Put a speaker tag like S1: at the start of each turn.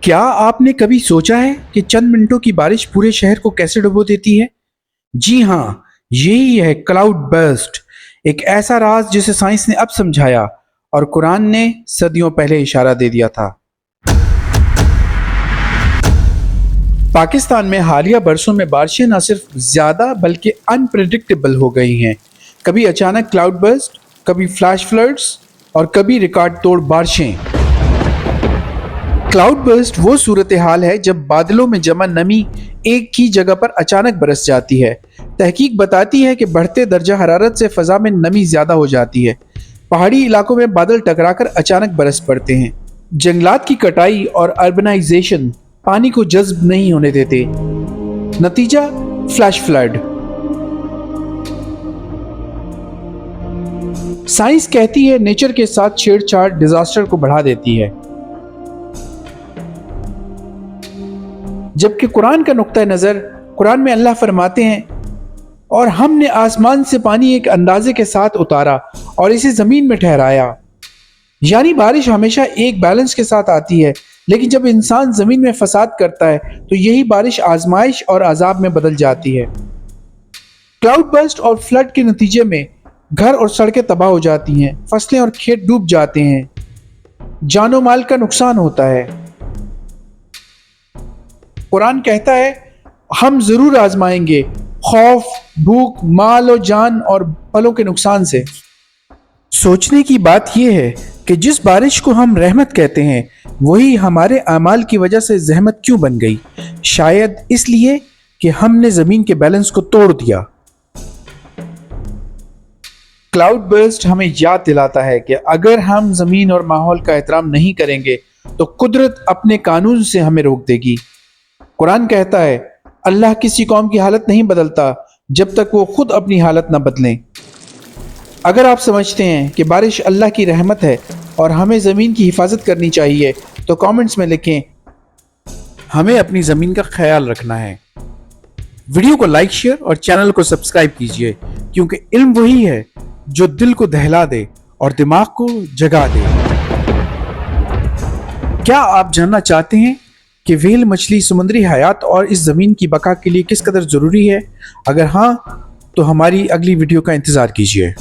S1: क्या आपने कभी सोचा है कि चंद मिनटों की बारिश पूरे शहर को कैसे डुबो देती है? जी हाँ, यही है क्लाउड बर्स्ट, एक ऐसा राज जिसे साइंस ने अब समझाया और कुरान ने सदियों पहले इशारा दे दिया था। पाकिस्तान में हालिया बरसों में बारिशें न सिर्फ ज्यादा बल्कि अनप्रेडिक्टेबल हो गई हैं। कभी अचानक क्लाउड बर्स्ट, कभी फ्लैश फ्लड्स और कभी रिकॉर्ड तोड़ बारिशें। क्लाउड बर्स्ट वो सूरत हाल है जब बादलों में जमा नमी एक ही जगह पर अचानक बरस जाती है। तहकीक बताती है कि बढ़ते दर्जा हरारत से फजा में नमी ज्यादा हो जाती है। पहाड़ी इलाकों में बादल टकराकर अचानक बरस पड़ते हैं। जंगलात की कटाई और अर्बनाइजेशन पानी को जज्ब नहीं होने देते। नतीजा फ्लैश फ्लड। साइंस कहती है नेचर के साथ छेड़छाड़ डिजास्टर को बढ़ा देती है, जबकि कुरान का नुक्ता नजर, कुरान में अल्लाह फरमाते हैं, और हमने आसमान से पानी एक अंदाजे के साथ उतारा और इसे जमीन में ठहराया। यानी बारिश हमेशा एक बैलेंस के साथ आती है, लेकिन जब इंसान जमीन में फसाद करता है तो यही बारिश आजमाइश और अजाब में बदल जाती है। क्लाउड बर्स्ट और फ्लड के नतीजे में घर और सड़कें तबाह हो जाती हैं, फसलें और खेत डूब जाते हैं, जानो माल का नुकसान होता है। कुरान कहता है हम जरूर आजमाएंगे खौफ, भूख, माल और जान और फलों के नुकसान से। सोचने की बात यह है कि जिस बारिश को हम रहमत कहते हैं वही हमारे अमाल की वजह से जहमत क्यों बन गई? शायद इसलिए कि हमने जमीन के बैलेंस को तोड़ दिया। क्लाउड बर्स्ट हमें याद दिलाता है कि अगर हम जमीन और माहौल का एहतराम नहीं करेंगे तो कुदरत अपने कानून से हमें रोक देगी। कुरान कहता है अल्लाह किसी कौम की हालत नहीं बदलता जब तक वो खुद अपनी हालत न बदलें। अगर आप समझते हैं कि बारिश अल्लाह की रहमत है और हमें ज़मीन की हिफाजत करनी चाहिए तो कमेंट्स में लिखें हमें अपनी ज़मीन का ख्याल रखना है। वीडियो को लाइक, शेयर और चैनल को सब्सक्राइब कीजिए, क्योंकि इल्म वही है जो दिल को दहला दे और दिमाग को जगा दे। क्या आप जानना चाहते हैं कि व्हेल मछली समुद्री हयात और इस ज़मीन की बका के लिए किस कदर ज़रूरी है? अगर हाँ, तो हमारी अगली वीडियो का इंतज़ार कीजिए।